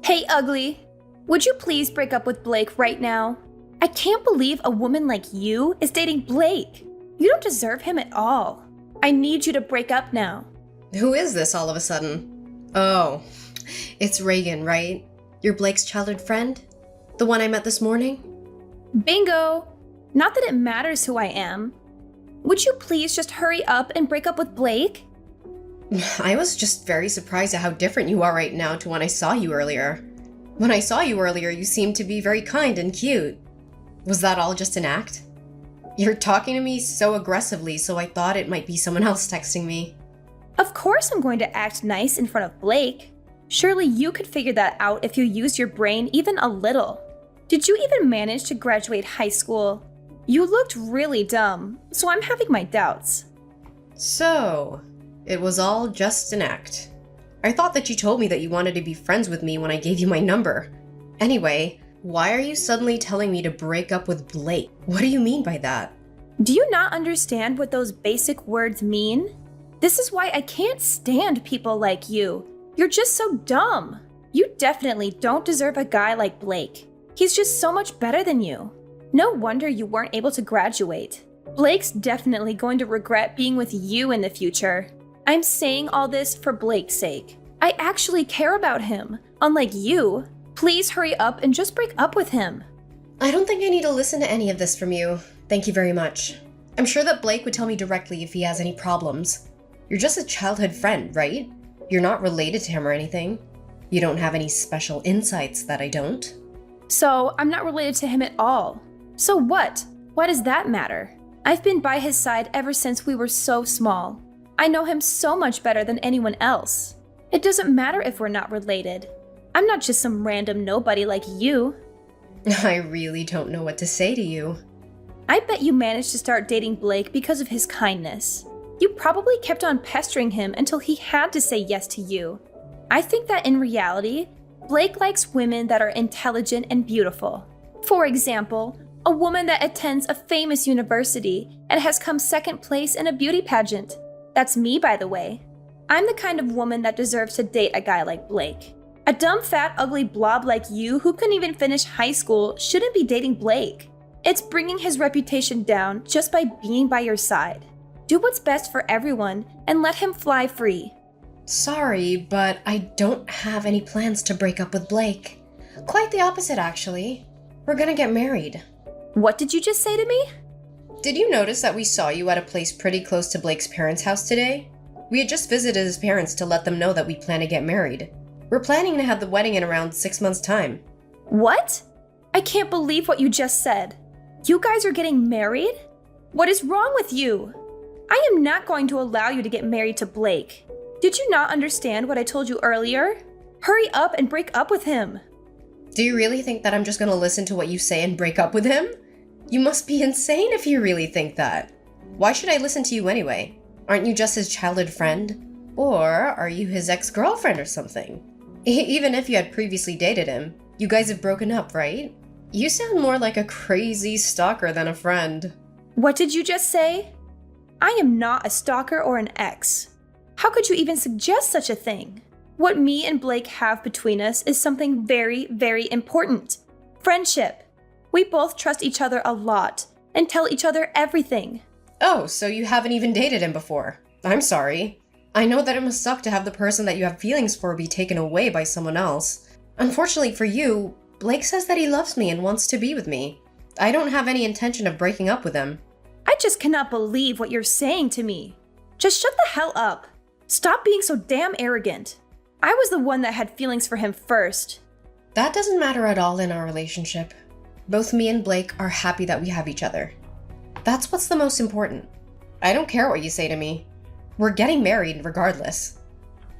Hey, ugly. Would you please break up with Blake right now? I can't believe a woman like you is dating Blake. You don't deserve him at all. I need you to break up now. Who is this all of a sudden? Oh, it's Reagan, right? You're Blake's childhood friend? The one I met this morning? Bingo! Not that it matters who I am. Would you please just hurry up and break up with Blake? I was just very surprised at how different you are right now to when I saw you earlier. When I saw you earlier, you seemed to be very kind and cute. Was that all just an act? You're talking to me so aggressively, so I thought it might be someone else texting me. Of course I'm going to act nice in front of Blake. Surely you could figure that out if you used your brain even a little. Did you even manage to graduate high school? You looked really dumb, so I'm having my doubts. So, it was all just an act. I thought that you told me that you wanted to be friends with me when I gave you my number. Anyway, why are you suddenly telling me to break up with Blake? What do you mean by that? Do you not understand what those basic words mean? This is why I can't stand people like you. You're just so dumb. You definitely don't deserve a guy like Blake. He's just so much better than you. No wonder you weren't able to graduate. Blake's definitely going to regret being with you in the future. I'm saying all this for Blake's sake. I actually care about him, unlike you. Please hurry up and just break up with him. I don't think I need to listen to any of this from you. Thank you very much. I'm sure that Blake would tell me directly if he has any problems. You're just a childhood friend, right? You're not related to him or anything. You don't have any special insights that I don't. So, I'm not related to him at all. So what? Why does that matter? I've been by his side ever since we were so small. I know him so much better than anyone else. It doesn't matter if we're not related. I'm not just some random nobody like you. I really don't know what to say to you. I bet you managed to start dating Blake because of his kindness. You probably kept on pestering him until he had to say yes to you. I think that in reality, Blake likes women that are intelligent and beautiful. For example, a woman that attends a famous university and has come second place in a beauty pageant. That's me, by the way. I'm the kind of woman that deserves to date a guy like Blake. A dumb, fat, ugly blob like you who couldn't even finish high school shouldn't be dating Blake. It's bringing his reputation down just by being by your side. Do what's best for everyone and let him fly free. Sorry, but I don't have any plans to break up with Blake. Quite the opposite, actually. We're gonna get married. What did you just say to me? Did you notice that we saw you at a place pretty close to Blake's parents' house today? We had just visited his parents to let them know that we plan to get married. We're planning to have the wedding in around 6 months' time. What? I can't believe what you just said. You guys are getting married? What is wrong with you? I am not going to allow you to get married to Blake. Did you not understand what I told you earlier? Hurry up and break up with him. Do you really think that I'm just gonna listen to what you say and break up with him? You must be insane if you really think that. Why should I listen to you anyway? Aren't you just his childhood friend? Or are you his ex-girlfriend or something? Even if you had previously dated him, you guys have broken up, right? You sound more like a crazy stalker than a friend. What did you just say? I am not a stalker or an ex. How could you even suggest such a thing? What me and Blake have between us is something very, very important. Friendship. We both trust each other a lot and tell each other everything. Oh, so you haven't even dated him before. I'm sorry. I know that it must suck to have the person that you have feelings for be taken away by someone else. Unfortunately for you, Blake says that he loves me and wants to be with me. I don't have any intention of breaking up with him. I just cannot believe what you're saying to me. Just shut the hell up. Stop being so damn arrogant. I was the one that had feelings for him first. That doesn't matter at all in our relationship. Both me and Blake are happy that we have each other. That's what's the most important. I don't care what you say to me. We're getting married regardless.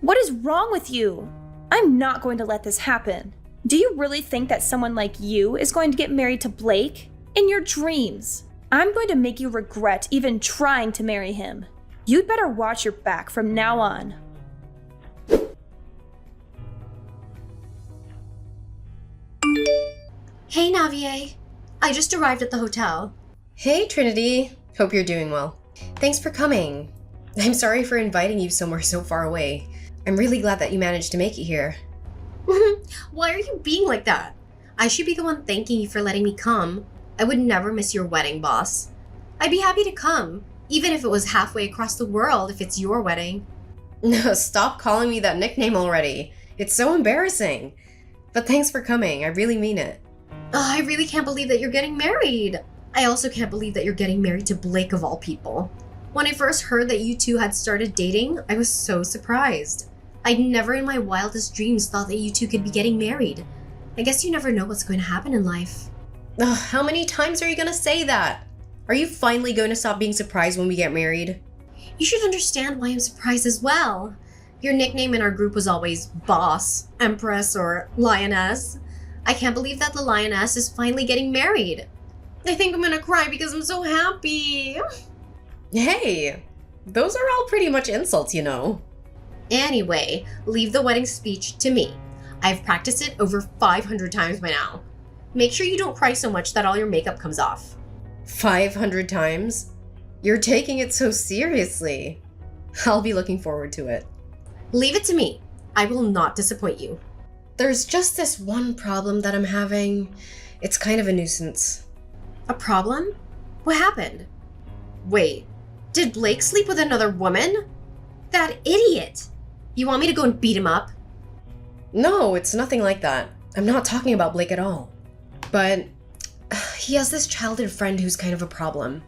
What is wrong with you? I'm not going to let this happen. Do you really think that someone like you is going to get married to Blake? In your dreams. I'm going to make you regret even trying to marry him. You'd better watch your back from now on. Hey, Navier. I just arrived at the hotel. Hey, Trinity. Hope you're doing well. Thanks for coming. I'm sorry for inviting you somewhere so far away. I'm really glad that you managed to make it here. Why are you being like that? I should be the one thanking you for letting me come. I would never miss your wedding, boss. I'd be happy to come, even if it was halfway across the world if it's your wedding. No, stop calling me that nickname already. It's so embarrassing. But thanks for coming, I really mean it. I really can't believe that you're getting married. I also can't believe that you're getting married to Blake of all people. When I first heard that you two had started dating, I was so surprised. I'd never in my wildest dreams thought that you two could be getting married. I guess you never know what's going to happen in life. Ugh, how many times are you gonna say that? Are you finally going to stop being surprised when we get married? You should understand why I'm surprised as well. Your nickname in our group was always Boss, Empress, or Lioness. I can't believe that the Lioness is finally getting married. I think I'm gonna cry because I'm so happy. Hey, those are all pretty much insults, you know. Anyway, leave the wedding speech to me. I've practiced it over 500 times by now. Make sure you don't cry so much that all your makeup comes off. 500 times? You're taking it so seriously. I'll be looking forward to it. Leave it to me. I will not disappoint you. There's just this one problem that I'm having. It's kind of a nuisance. A problem? What happened? Wait, did Blake sleep with another woman? That idiot! You want me to go and beat him up? No, it's nothing like that. I'm not talking about Blake at all. But he has this childhood friend who's kind of a problem.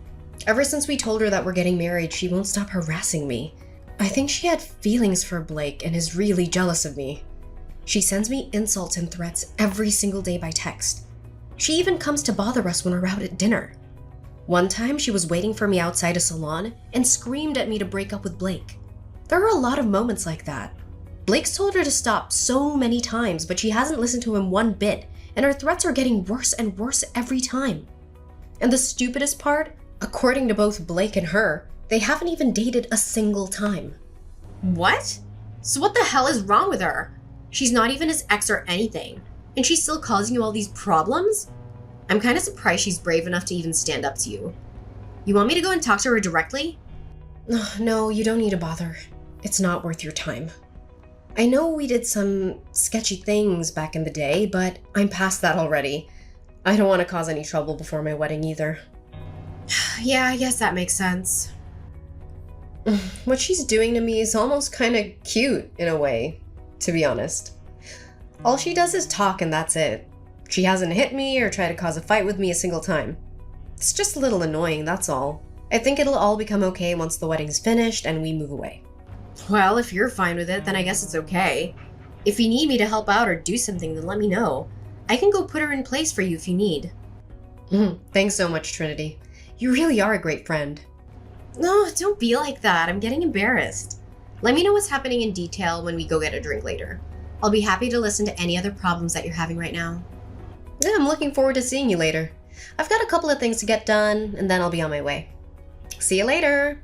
Ever since we told her that we're getting married, she won't stop harassing me. I think she had feelings for Blake and is really jealous of me. She sends me insults and threats every single day by text. She even comes to bother us when we're out at dinner. One time, she was waiting for me outside a salon and screamed at me to break up with Blake. There are a lot of moments like that. Blake's told her to stop so many times, but she hasn't listened to him one bit, and her threats are getting worse and worse every time. And the stupidest part, according to both Blake and her, they haven't even dated a single time. What? So what the hell is wrong with her? She's not even his ex or anything, and she's still causing you all these problems? I'm kind of surprised she's brave enough to even stand up to you. You want me to go and talk to her directly? No, you don't need to bother. It's not worth your time. I know we did some sketchy things back in the day, but I'm past that already. I don't want to cause any trouble before my wedding either. Yeah, I guess that makes sense. What she's doing to me is almost kind of cute in a way, to be honest. All she does is talk and that's it. She hasn't hit me or tried to cause a fight with me a single time. It's just a little annoying, that's all. I think it'll all become okay once the wedding's finished and we move away. Well, if you're fine with it, then I guess it's okay. If you need me to help out or do something, then let me know. I can go put her in place for you if you need. Thanks so much, Trinity. You really are a great friend. No, don't be like that. I'm getting embarrassed. Let me know what's happening in detail when we go get a drink later. I'll be happy to listen to any other problems that you're having right now. Yeah, I'm looking forward to seeing you later. I've got a couple of things to get done, and then I'll be on my way. See you later!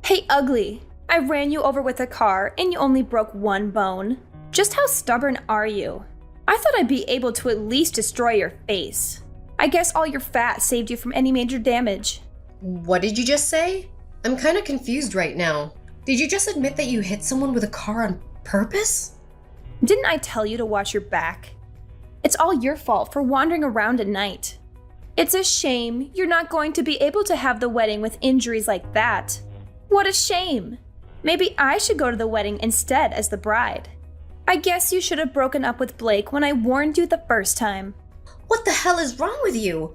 Hey, ugly. I ran you over with a car and you only broke one bone. Just how stubborn are you? I thought I'd be able to at least destroy your face. I guess all your fat saved you from any major damage. What did you just say? I'm kind of confused right now. Did you just admit that you hit someone with a car on purpose? Didn't I tell you to watch your back? It's all your fault for wandering around at night. It's a shame you're not going to be able to have the wedding with injuries like that. What a shame. Maybe I should go to the wedding instead as the bride. I guess you should have broken up with Blake when I warned you the first time. What the hell is wrong with you?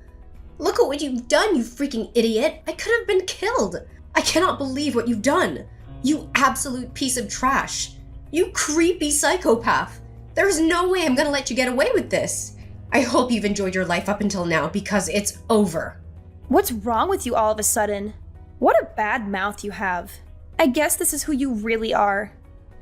Look at what you've done, you freaking idiot! I could have been killed! I cannot believe what you've done! You absolute piece of trash! You creepy psychopath! There's no way I'm gonna let you get away with this! I hope you've enjoyed your life up until now because it's over. What's wrong with you all of a sudden? What a bad mouth you have. I guess this is who you really are.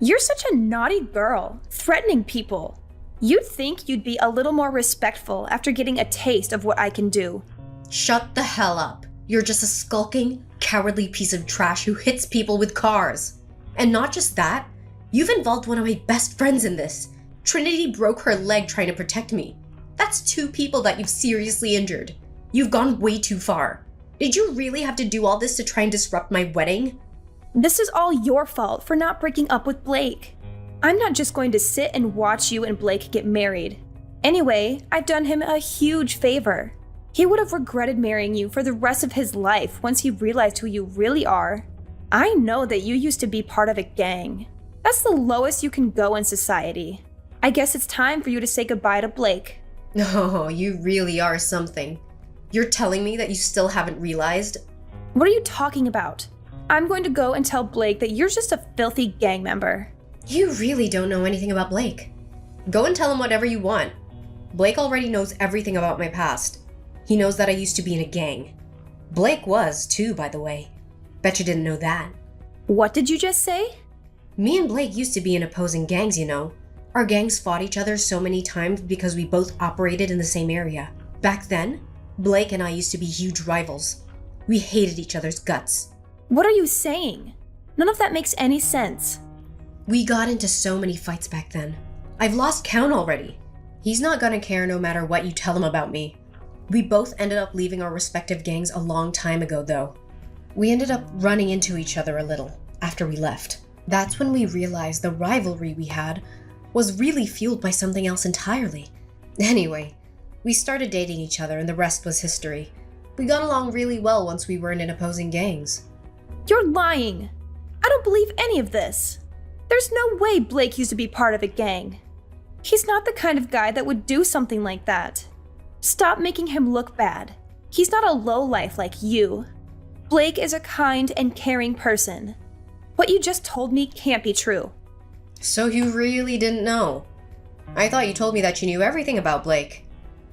You're such a naughty girl, threatening people. You'd think you'd be a little more respectful after getting a taste of what I can do. Shut the hell up. You're just a skulking, cowardly piece of trash who hits people with cars. And not just that, you've involved one of my best friends in this. Trinity broke her leg trying to protect me. That's 2 people that you've seriously injured. You've gone way too far. Did you really have to do all this to try and disrupt my wedding? This is all your fault for not breaking up with Blake. I'm not just going to sit and watch you and Blake get married. Anyway, I've done him a huge favor. He would have regretted marrying you for the rest of his life once he realized who you really are. I know that you used to be part of a gang. That's the lowest you can go in society. I guess it's time for you to say goodbye to Blake. Oh, you really are something. You're telling me that you still haven't realized? What are you talking about? I'm going to go and tell Blake that you're just a filthy gang member. You really don't know anything about Blake. Go and tell him whatever you want. Blake already knows everything about my past. He knows that I used to be in a gang. Blake was, too, by the way. Bet you didn't know that. What did you just say? Me and Blake used to be in opposing gangs, you know. Our gangs fought each other so many times because we both operated in the same area. Back then, Blake and I used to be huge rivals. We hated each other's guts. What are you saying? None of that makes any sense. We got into so many fights back then. I've lost count already. He's not gonna care no matter what you tell him about me. We both ended up leaving our respective gangs a long time ago, though. We ended up running into each other a little after we left. That's when we realized the rivalry we had was really fueled by something else entirely. Anyway, we started dating each other and the rest was history. We got along really well once we weren't in opposing gangs. You're lying. I don't believe any of this. There's no way Blake used to be part of a gang. He's not the kind of guy that would do something like that. Stop making him look bad. He's not a lowlife like you. Blake is a kind and caring person. What you just told me can't be true. So you really didn't know? I thought you told me that you knew everything about Blake.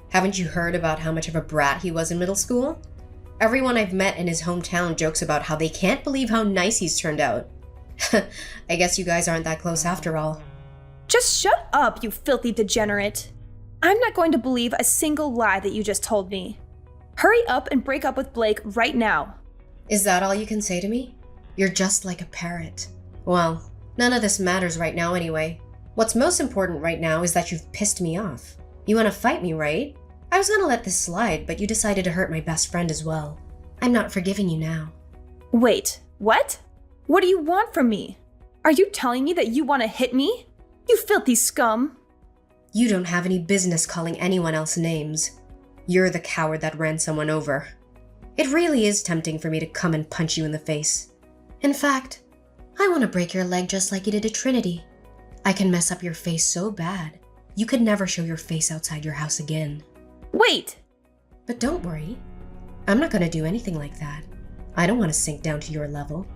Haven't you heard about how much of a brat he was in middle school? Everyone I've met in his hometown jokes about how they can't believe how nice he's turned out. I guess you guys aren't that close after all. Just shut up, you filthy degenerate. I'm not going to believe a single lie that you just told me. Hurry up and break up with Blake right now. Is that all you can say to me? You're just like a parrot. Well, none of this matters right now anyway. What's most important right now is that you've pissed me off. You want to fight me, right? I was gonna let this slide, but you decided to hurt my best friend as well. I'm not forgiving you now. Wait, what? What do you want from me? Are you telling me that you want to hit me? You filthy scum! You don't have any business calling anyone else names. You're the coward that ran someone over. It really is tempting for me to come and punch you in the face. In fact, I want to break your leg just like you did to Trinity. I can mess up your face so bad, you could never show your face outside your house again. Wait! But don't worry. I'm not going to do anything like that. I don't want to sink down to your level.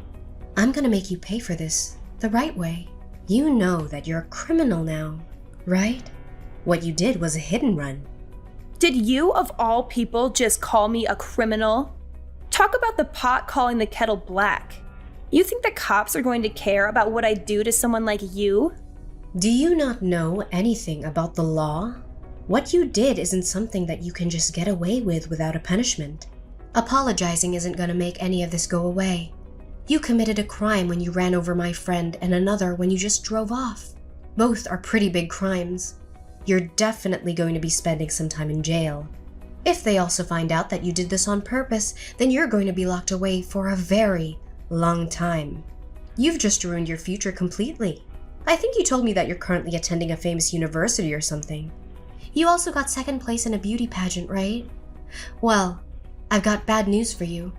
I'm going to make you pay for this the right way. You know that you're a criminal now, right? What you did was a hit and run. Did you, of all people, just call me a criminal? Talk about the pot calling the kettle black. You think the cops are going to care about what I do to someone like you? Do you not know anything about the law? What you did isn't something that you can just get away with without a punishment. Apologizing isn't going to make any of this go away. You committed a crime when you ran over my friend and another when you just drove off. Both are pretty big crimes. You're definitely going to be spending some time in jail. If they also find out that you did this on purpose, then you're going to be locked away for a very long time. You've just ruined your future completely. I think you told me that you're currently attending a famous university or something. You also got second place in a beauty pageant, right? Well, I've got bad news for you.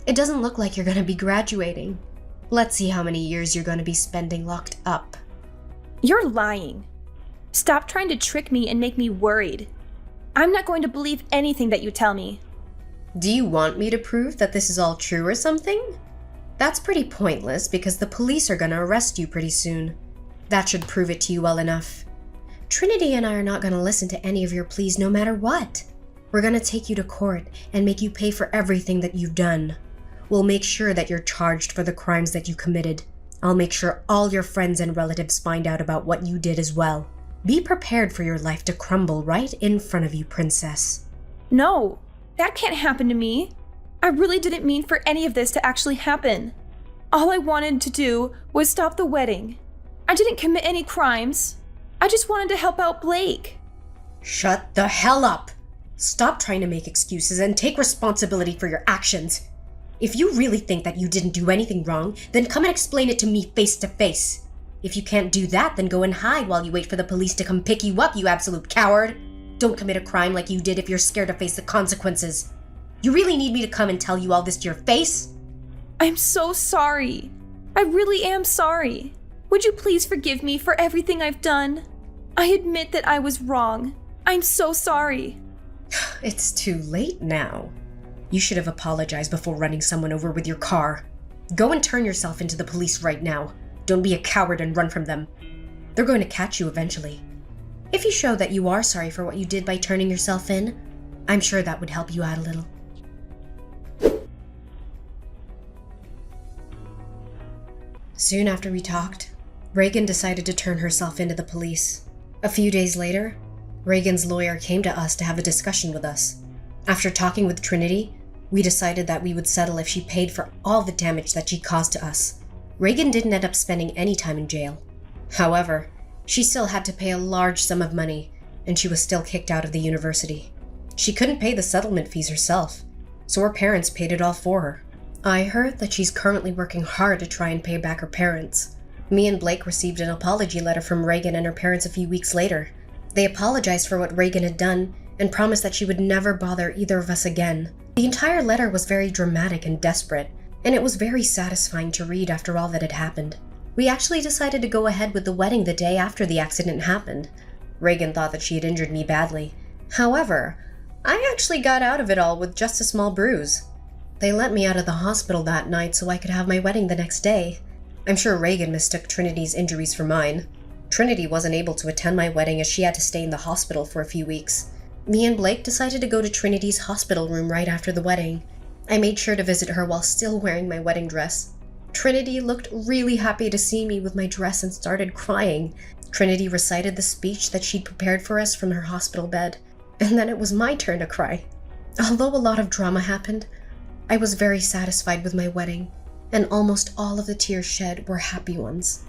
It doesn't look like you're going to be graduating. Let's see how many years you're going to be spending locked up. You're lying. Stop trying to trick me and make me worried. I'm not going to believe anything that you tell me. Do you want me to prove that this is all true or something? That's pretty pointless because the police are going to arrest you pretty soon. That should prove it to you well enough. Trinity and I are not going to listen to any of your pleas no matter what. We're going to take you to court and make you pay for everything that you've done. We'll make sure that you're charged for the crimes that you committed. I'll make sure all your friends and relatives find out about what you did as well. Be prepared for your life to crumble right in front of you, princess. No, that can't happen to me. I really didn't mean for any of this to actually happen. All I wanted to do was stop the wedding. I didn't commit any crimes. I just wanted to help out Blake. Shut the hell up! Stop trying to make excuses and take responsibility for your actions. If you really think that you didn't do anything wrong, then come and explain it to me face to face. If you can't do that, then go and hide while you wait for the police to come pick you up, you absolute coward. Don't commit a crime like you did if you're scared to face the consequences. You really need me to come and tell you all this to your face? I'm so sorry. I really am sorry. Would you please forgive me for everything I've done? I admit that I was wrong. I'm so sorry. It's too late now. You should have apologized before running someone over with your car. Go and turn yourself into the police right now. Don't be a coward and run from them. They're going to catch you eventually. If you show that you are sorry for what you did by turning yourself in, I'm sure that would help you out a little. Soon after we talked, Reagan decided to turn herself into the police. A few days later, Reagan's lawyer came to us to have a discussion with us. After talking with Trinity, we decided that we would settle if she paid for all the damage that she caused to us. Reagan didn't end up spending any time in jail. However, she still had to pay a large sum of money, and she was still kicked out of the university. She couldn't pay the settlement fees herself, so her parents paid it all for her. I heard that she's currently working hard to try and pay back her parents. Me and Blake received an apology letter from Reagan and her parents a few weeks later. They apologized for what Reagan had done and promised that she would never bother either of us again. The entire letter was very dramatic and desperate, and it was very satisfying to read after all that had happened. We actually decided to go ahead with the wedding the day after the accident happened. Reagan thought that she had injured me badly. However, I actually got out of it all with just a small bruise. They let me out of the hospital that night so I could have my wedding the next day. I'm sure Reagan mistook Trinity's injuries for mine. Trinity wasn't able to attend my wedding as she had to stay in the hospital for a few weeks. Me and Blake decided to go to Trinity's hospital room right after the wedding. I made sure to visit her while still wearing my wedding dress. Trinity looked really happy to see me with my dress and started crying. Trinity recited the speech that she'd prepared for us from her hospital bed, and then it was my turn to cry. Although a lot of drama happened, I was very satisfied with my wedding, and almost all of the tears shed were happy ones.